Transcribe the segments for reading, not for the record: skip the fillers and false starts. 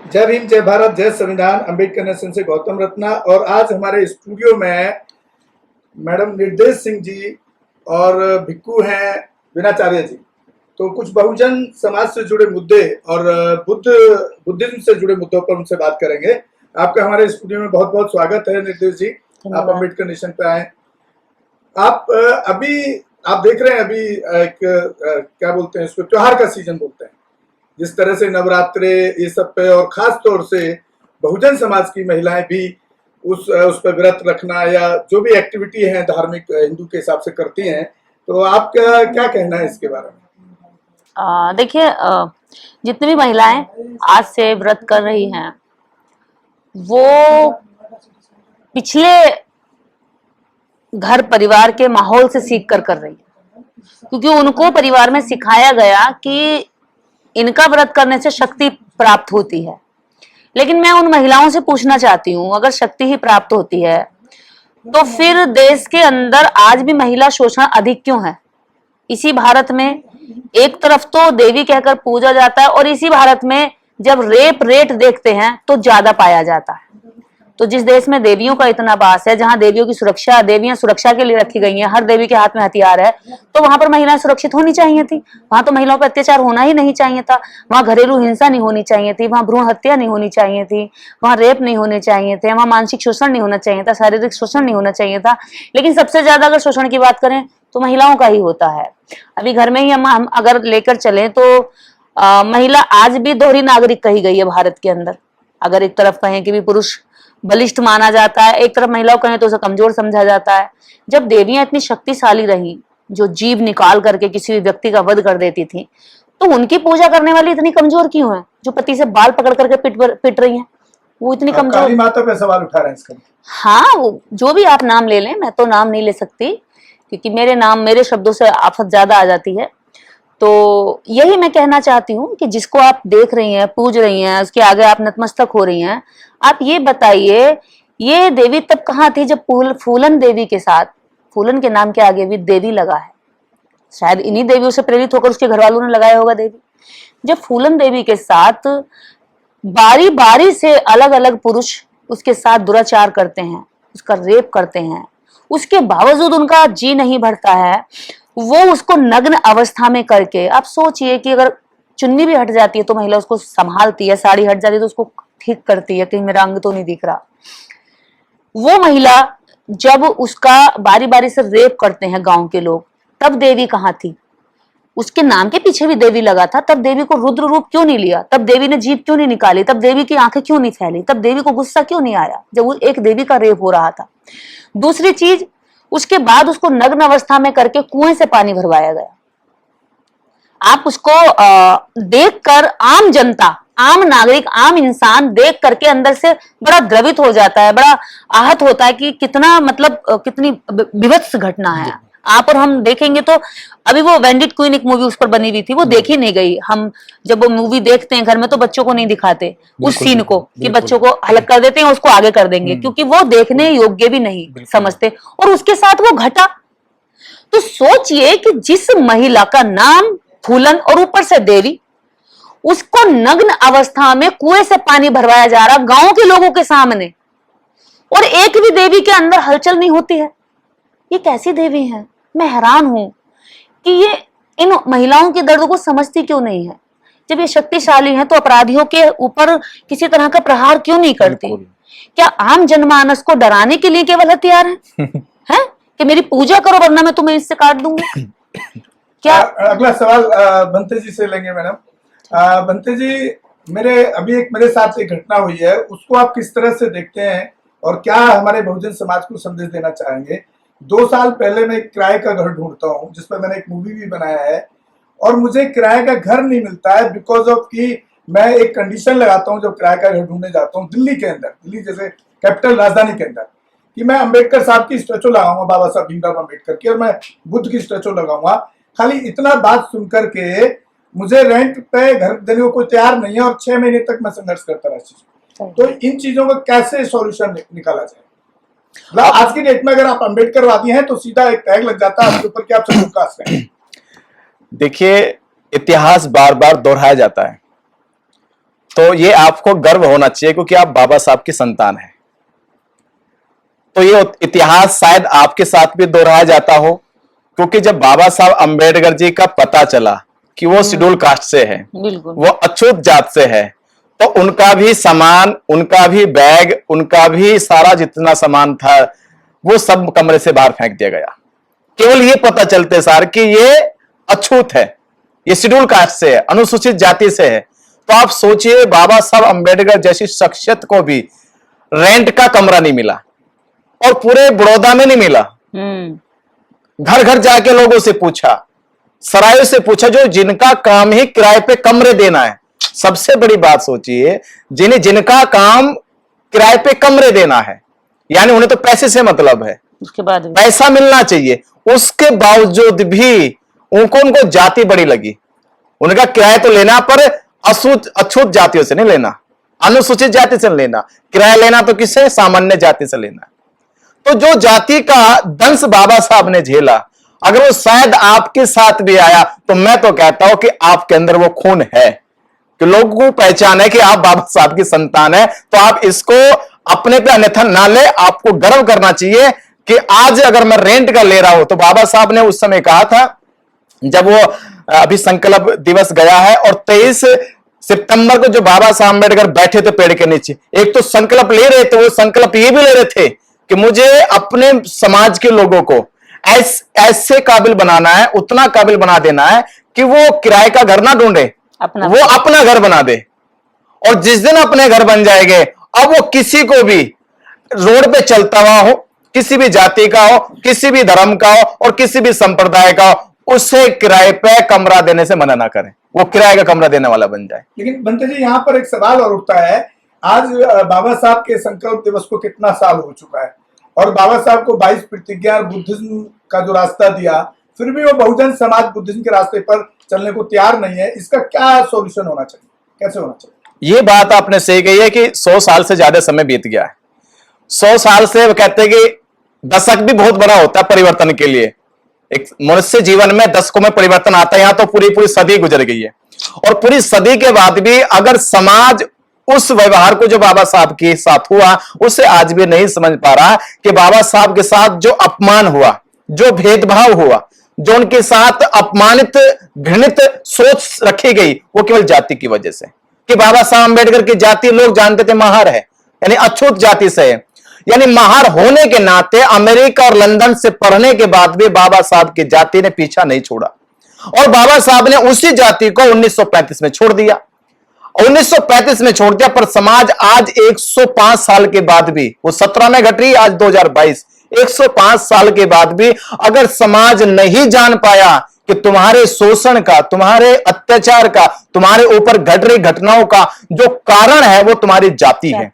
जय भीम, जय भारत, जय संविधान। अंबेडकर नेशन से गौतम रत्ना। और आज हमारे स्टूडियो में मैडम निर्देश सिंह जी और भिक्कू हैं विनाचार्य जी। तो कुछ बहुजन समाज से जुड़े मुद्दे और बुद्धिज्म से जुड़े मुद्दों पर उनसे बात करेंगे। आपका हमारे स्टूडियो में बहुत बहुत स्वागत है निर्देश जी। आप अंबेडकर नेशन पे आए। आप अभी आप देख रहे हैं अभी एक क्या बोलते हैं इसको, त्योहार का सीजन बोलते हैं। जिस तरह से नवरात्रे ये सब पे और खास तौर से बहुजन समाज की महिलाएं भी उस पर व्रत रखना या जो भी एक्टिविटी है धार्मिक हिंदू के हिसाब से करती हैं। तो आपका क्या कहना है इसके बारे में? देखिए, जितनी भी महिलाएं आज से व्रत कर रही हैं वो पिछले घर परिवार के माहौल से सीख कर रही है, क्योंकि उनको परिवार में सिखाया गया कि इनका व्रत करने से शक्ति प्राप्त होती है। लेकिन मैं उन महिलाओं से पूछना चाहती हूँ, अगर शक्ति ही प्राप्त होती है तो फिर देश के अंदर आज भी महिला शोषण अधिक क्यों है? इसी भारत में एक तरफ तो देवी कहकर पूजा जाता है और इसी भारत में जब रेप रेट देखते हैं तो ज्यादा पाया जाता है। तो जिस देश में देवियों का इतना वास है, जहां देवियों की सुरक्षा, देवियां सुरक्षा के लिए रखी गई हैं, हर देवी के हाथ में हथियार है, तो वहां पर महिलाएं सुरक्षित होनी चाहिए थी। वहां तो महिलाओं पर अत्याचार होना ही नहीं चाहिए था। वहां घरेलू हिंसा नहीं होनी चाहिए थी, वहां भ्रूण हत्या नहीं होनी चाहिए थी, वहां रेप नहीं होने चाहिए थे, वहां मानसिक शोषण नहीं होना चाहिए था, शारीरिक शोषण नहीं होना चाहिए था। लेकिन सबसे ज्यादा अगर शोषण की बात करें तो महिलाओं का ही होता है। अभी घर में ही हम अगर लेकर चलें तो महिला आज भी दोहरी नागरिक कही गई है भारत के अंदर। अगर एक तरफ कहें कि भी पुरुष बलिष्ठ माना जाता है, एक तरफ महिलाओं कहें तो उसे कमजोर समझा जाता है। जब देवियां इतनी शक्तिशाली रही, जो जीव निकाल करके किसी भी व्यक्ति का वध कर देती थी, तो उनकी पूजा करने वाली इतनी कमजोर क्यों है? जो पति से बाल पकड़ करके पिट रही हैं, वो इतनी कमजोर। काली माता पे सवाल उठा रहे हैं इसका। हाँ, जो भी आप नाम ले लें, मैं तो नाम नहीं ले सकती क्योंकि मेरे शब्दों से आफत ज्यादा आ जाती है। तो यही मैं कहना चाहती हूँ कि जिसको आप देख रही हैं, पूज रही हैं, उसके आगे आप नतमस्तक हो रही हैं, आप ये बताइए, ये देवी तब कहाँ थी जब फूलन देवी के साथ, फूलन के नाम के आगे भी देवी लगा है, शायद इन्हीं देवियों से प्रेरित होकर उसके घर वालों ने लगाया होगा देवी। जब फूलन देवी के साथ बारी बारी से अलग अलग पुरुष उसके साथ दुराचार करते हैं, उसका रेप करते हैं, उसके बावजूद उनका जी नहीं भरता है, वो उसको नग्न अवस्था में करके, आप सोचिए कि अगर चुन्नी भी हट जाती है तो महिला उसको संभालती है, साड़ी हट जाती है तो उसको ठीक करती है, कहीं मेरा अंग तो नहीं दिख रहा। वो महिला जब उसका बारी बारी से रेप करते हैं गांव के लोग, तब देवी कहाँ थी? उसके नाम के पीछे भी देवी लगा था, तब देवी को रुद्र रूप क्यों नहीं लिया? तब देवी ने जीभ क्यों नहीं निकाली? तब देवी की आंखें क्यों नहीं फैली? तब देवी को गुस्सा क्यों नहीं आया जब वो एक देवी का रेप हो रहा था? दूसरी चीज, उसके बाद उसको नग्न अवस्था में करके कुएं से पानी भरवाया गया। आप उसको देखकर आम जनता, आम नागरिक, आम इंसान देख करके अंदर से बड़ा द्रवित हो जाता है, बड़ा आहत होता है कि कितना मतलब कितनी विभत्स घटना है। आप और हम देखेंगे तो अभी वो वेंडिट क्वीन एक मूवी उस पर बनी हुई थी, वो देखी नहीं गई। हम जब वो मूवी देखते हैं घर में तो बच्चों को नहीं दिखाते उस सीन को कि बच्चों को हलक कर देते हैं, उसको आगे कर देंगे, क्योंकि वो देखने योग्य भी नहीं समझते। और उसके साथ वो घटा। तो सोचिए कि जिस महिला का नाम फूलन और ऊपर से देवी, उसको नग्न अवस्था में कुएं से पानी भरवाया जा रहा गांव के लोगों के सामने, और एक भी देवी के अंदर हलचल नहीं होती है। ये कैसी देवी है? मैं हैरान हूं कि ये इन महिलाओं के दर्द को समझती क्यों नहीं है। जब ये शक्तिशाली है तो अपराधियों के ऊपर किसी तरह का प्रहार क्यों नहीं करती? क्या आम जनमानस को डराने के लिए केवल हथियार है? हैं कि मेरी पूजा करो वरना मैं तुम्हें इससे काट दूंगी? क्या अगला सवाल बंते जी से लेंगे मैडम। बंते जी, मेरे साथ एक घटना हुई है, उसको आप किस तरह से देखते हैं और क्या हमारे बहुजन समाज को संदेश देना चाहेंगे? 2 साल पहले मैं एक किराए का घर ढूंढता हूँ, जिस पर मैंने एक मूवी भी बनाया है, और मुझे किराए का घर नहीं मिलता है बिकॉज ऑफ कि मैं एक कंडीशन लगाता हूँ जब किराए का घर ढूंढने जाता हूँ दिल्ली के अंदर, दिल्ली जैसे कैपिटल राजधानी के अंदर, कि मैं अंबेडकर साहब की स्टैचू लगाऊंगा, बाबा साहब भीमराव अंबेडकर की, और मैं बुद्ध की स्टैचू लगाऊंगा। खाली इतना बात सुनकर के मुझे रेंट पे घर देने को कोई तैयार नहीं है और 6 महीने तक मैं संघर्ष करता रहा चीज। तो इन चीजों का कैसे सॉल्यूशन निकाला जाए? मतलब आज की डेट में अगर आप अंबेडकरवादी हैं तो सीधा एक टैग लग जाता है आपके ऊपर कि आप संयुक्त कास्ट हैं। देखिए, इतिहास बार बार दोहराया जाता है। तो ये आपको गर्व होना चाहिए क्योंकि आप बाबा साहब की संतान हैं। तो ये इतिहास शायद आपके साथ भी दोहराया जाता हो, क्योंकि जब बाबा साहब अंबेडकर जी का पता चला कि वो शेड्यूल कास्ट से है, बिल्कुल वो अछूत जात से है, तो उनका भी सामान, उनका भी बैग, उनका भी सारा जितना सामान था वो सब कमरे से बाहर फेंक दिया गया। केवल ये पता चलते सार कि ये अछूत है, ये शेड्यूल कास्ट से है, अनुसूचित जाति से है। तो आप सोचिए, बाबा साहब अंबेडकर जैसी शख्सियत को भी रेंट का कमरा नहीं मिला, और पूरे बड़ौदा में नहीं मिला। घर घर जाके लोगों से पूछा, सरायों से पूछा, जो जिनका काम ही किराए पे कमरे देना है। सबसे बड़ी बात सोचिए, जिनका काम किराए पे कमरे देना है, यानी उन्हें तो पैसे से मतलब है, उसके बाद पैसा मिलना चाहिए, उसके बावजूद भी उनको जाति बड़ी लगी। उनका किराया तो लेना, पर अछूत जातियों से नहीं लेना, अनुसूचित जाति से लेना। किराया लेना तो किससे? सामान्य जाति से लेना। तो जो जाति का दंश बाबा साहब ने झेला, अगर वो शायद आपके साथ भी आया, तो मैं तो कहता हूं कि आपके अंदर वो खून है कि लोगों को पहचान है कि आप बाबा साहब की संतान है। तो आप इसको अपने पे अन्यथा ना ले, आपको गर्व करना चाहिए कि आज अगर मैं रेंट का ले रहा हूं, तो बाबा साहब ने उस समय कहा था, जब वो अभी संकल्प दिवस गया है, और 23 सितंबर को जो बाबा साहब अम्बेडकर बैठे थे पेड़ के नीचे, एक तो संकल्प ले रहे थे, वो संकल्प ये भी ले रहे थे कि मुझे अपने समाज के लोगों को ऐसे काबिल बनाना है, उतना काबिल बना देना है कि वो किराए का घर ना ढूंढे, वो अपना घर बना दे। और जिस दिन अपने घर बन जाएंगे, अब वो किसी को भी रोड पे चलता हुआ हो, किसी भी जाति का हो, किसी भी धर्म का हो, और किसी भी संप्रदाय का हो, उसे किराए पे कमरा देने से मना ना करें, वो किराए का कमरा देने वाला बन जाए। लेकिन बनते जी, यहाँ पर एक सवाल और उठता है, आज बाबा साहब के संकल्प दिवस को कितना साल हो चुका है, और बाबा साहब को 22 प्रतिज्ञा और बुद्धिज्म का जो रास्ता दिया, फिर भी वो बहुजन समाज बुद्धिज्म के रास्ते पर चलने को तैयार नहीं है। इसका क्या सॉल्यूशन होना चाहिए, कैसे होना चाहिए? ये बात आपने सही कही है कि 100 साल से ज्यादा समय बीत गया है। 100 साल से वो कहते हैं कि दशक भी बहुत बड़ा होता है परिवर्तन के लिए। एक मनुष्य जीवन में दशकों में परिवर्तन आता है, यहां तो पूरी सदी गुजर गई है, और पूरी सदी के बाद भी अगर समाज उस व्यवहार को जो बाबा साहब के साथ हुआ, उसे आज भी नहीं समझ पा रहा कि बाबा साहब के साथ जो अपमान हुआ, जो भेदभाव हुआ, जो उनके साथ अपमानित घृणित सोच रखी गई, वो केवल जाति की वजह से, कि बाबा साहब अंबेडकर की जाति लोग जानते थे महार है, यानी अछूत जाति से है। यानी महार होने के नाते अमेरिका और लंदन से पढ़ने के बाद भी बाबा साहब की जाति ने पीछा नहीं छोड़ा, और बाबा साहब ने उसी जाति को 1935 में छोड़ दिया। 1935 में छोड़ दिया, पर समाज आज 105 साल के बाद भी, वो 17 में घट रही, आज 2022, 105 साल के बाद भी अगर समाज नहीं जान पाया कि तुम्हारे शोषण का, तुम्हारे अत्याचार का, तुम्हारे ऊपर घट रही घटनाओं का जो कारण है वो तुम्हारी जाति है।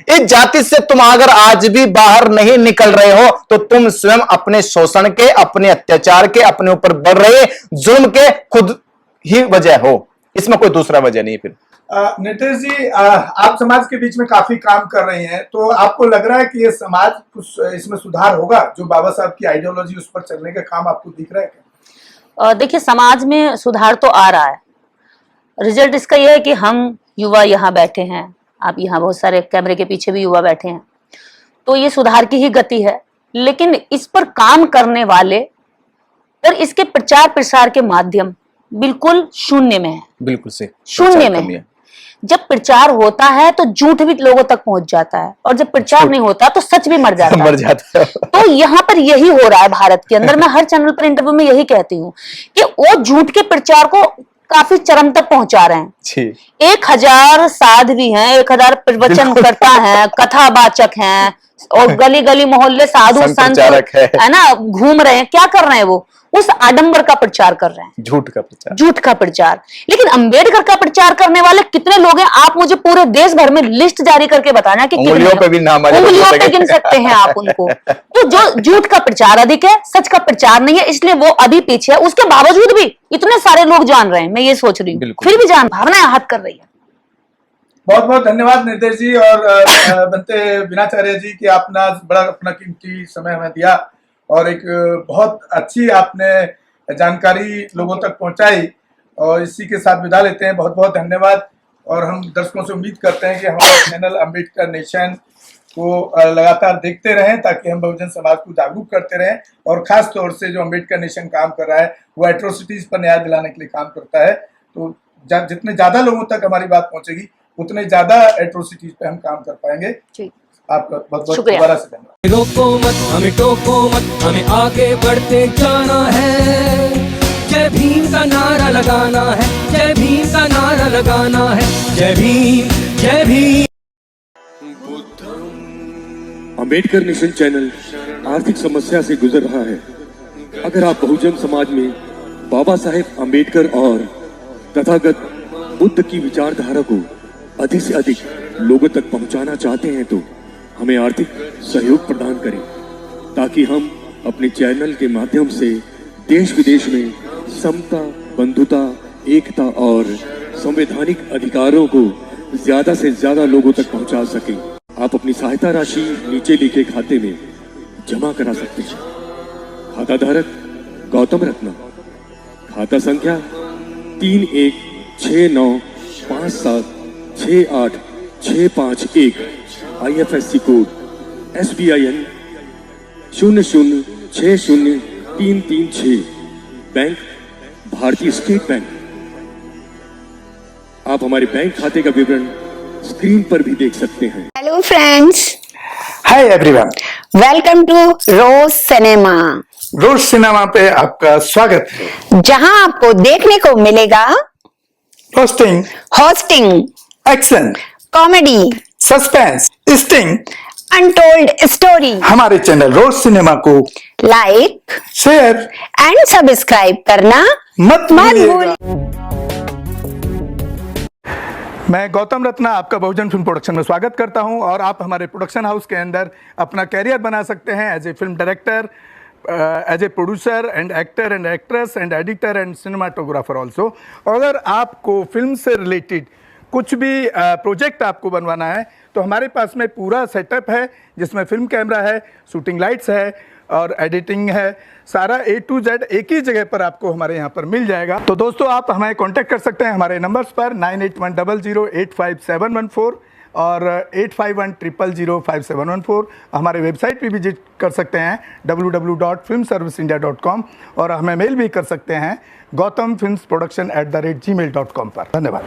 इस जाति से तुम अगर आज भी बाहर नहीं निकल रहे हो, तो तुम स्वयं अपने शोषण के, अपने अत्याचार के, अपने ऊपर बढ़ रहे जुल्म के खुद ही वजह हो, इसमें कोई दूसरा वजह नहीं। फिर नितेश जी, आप समाज के बीच में काफी काम कर रही हैं, तो आपको लग रहा है कि ये समाज कुछ इसमें सुधार होगा, जो बाबा साहब की आइडियोलॉजी उस पर चलने का काम आपको दिख रहा है क्या? देखिए, समाज में सुधार तो आ रहा है। रिजल्ट इसका यह है कि हम युवा यहाँ बैठे हैं, आप यहाँ बहुत सारे कैमरे के पीछे भी युवा बैठे हैं, तो ये सुधार की ही गति है। लेकिन इस पर काम करने वाले और इसके प्रचार प्रसार के माध्यम बिल्कुल शून्य में है, बिल्कुल से शून्य में है। जब प्रचार होता है तो झूठ भी लोगों तक पहुंच जाता है, और जब प्रचार नहीं होता तो सच भी मर जाता है। तो यहाँ पर यही हो रहा है भारत के अंदर। मैं हर चैनल पर इंटरव्यू में यही कहती हूँ कि वो झूठ के प्रचार को काफी चरम तक पहुंचा रहे हैं। 1000 साध्वी हैं, 1000 प्रवचन करता है, कथावाचक हैं, और गली गली मोहल्ले साधु संत है ना घूम रहे हैं। क्या कर रहे हैं वो? उस आडंबर का प्रचार कर रहे हैं, झूठ का प्रचार। लेकिन अंबेडकर का प्रचार करने वाले कितने लोग हैं? आप मुझे पूरे देश भर में लिस्ट जारी करके बताना कि उंगलियों पे भी नाम उंगलियों पे गिन सकते हैं आप उनको। तो जो झूठ का प्रचार अधिक है, सच का प्रचार नहीं है, इसलिए वो अभी पीछे है। उसके बावजूद भी इतने सारे लोग जान रहे हैं, मैं ये सोच रही हूँ, फिर भी जान भावनाएं आहत कर रही है। बहुत बहुत धन्यवाद नितेश जी और बनते विनाचार्य जी कि आपने बड़ा अपना कीमती समय हमें दिया, और एक बहुत अच्छी आपने जानकारी लोगों तक पहुंचाई, और इसी के साथ विदा लेते हैं। बहुत बहुत धन्यवाद। और हम दर्शकों से उम्मीद करते हैं कि हमारा चैनल अम्बेडकर नेशन को लगातार देखते रहें, ताकि हम बहुजन समाज को जागरूक करते रहें। और खास तौर से जो अम्बेडकर नेशन काम कर रहा है वो एट्रोसिटीज पर न्याय दिलाने के लिए काम करता है। तो जितने ज्यादा लोगों तक हमारी बात पहुंचेगी उतने ज्यादा एट्रोसिटीज पे हम काम कर पाएंगे। आपका बहुत बहुत शुक्रिया। दोबारा से धन्यवाद। रोको मत, हमें टोको मत, हमें आगे बढ़ते जाना है। जय भीम का नारा लगाना है, जय भीम का नारा लगाना है। जय भीम, जय भीम। अम्बेडकर नेशन चैनल आर्थिक समस्या से गुजर रहा है। अगर आप बहुजन समाज में बाबा साहेब अम्बेडकर और तथागत बुद्ध की विचारधारा को अधिक से अधिक लोगों तक पहुंचाना चाहते हैं तो हमें आर्थिक सहयोग प्रदान करें, ताकि हम अपने चैनल के माध्यम से देश विदेश में समता, बंधुता, एकता और संवैधानिक अधिकारों को ज्यादा से ज्यादा लोगों तक पहुंचा सकें। आप अपनी सहायता राशि नीचे लिखे खाते में जमा करा सकते हैं। खाता धारक गौतम रत्ना, खाता संख्या 3169576865 IFSC कोड SBIN 0060336, बैंक भारतीय स्टेट बैंक। आप हमारे बैंक खाते का विवरण स्क्रीन पर भी देख सकते हैं। Hello friends, hi everyone, welcome to Rose Cinema, Rose Cinema पे आपका स्वागत है। जहां आपको देखने को मिलेगा roasting, hosting, action, comedy, suspense, sting, untold story. हमारे चैनल रोज सिनेमा को लाइक, शेयर एंड सब्सक्राइब करना मत भूलिएगा। भूलिए। मैं गौतम रत्ना आपका बहुजन फिल्म प्रोडक्शन में स्वागत करता हूं, और आप हमारे प्रोडक्शन हाउस के अंदर अपना कैरियर बना सकते हैं as a film director, as a producer and actor and actress and editor and cinematographer also. अगर आपको फिल्म से रिलेटेड कुछ भी प्रोजेक्ट आपको बनवाना है तो हमारे पास में पूरा सेटअप है, जिसमें फिल्म कैमरा है, शूटिंग लाइट्स है और एडिटिंग है। सारा A to Z एक ही जगह पर आपको हमारे यहाँ पर मिल जाएगा। तो दोस्तों, आप हमें कांटेक्ट कर सकते हैं हमारे नंबर्स पर 9810085714 और 8510005714। हमारे वेबसाइट पे विजिट कर सकते हैं www.filmserviceindia.com, और हमें मेल भी कर सकते हैं gautamfilmsproduction@gmail.com पर। धन्यवाद।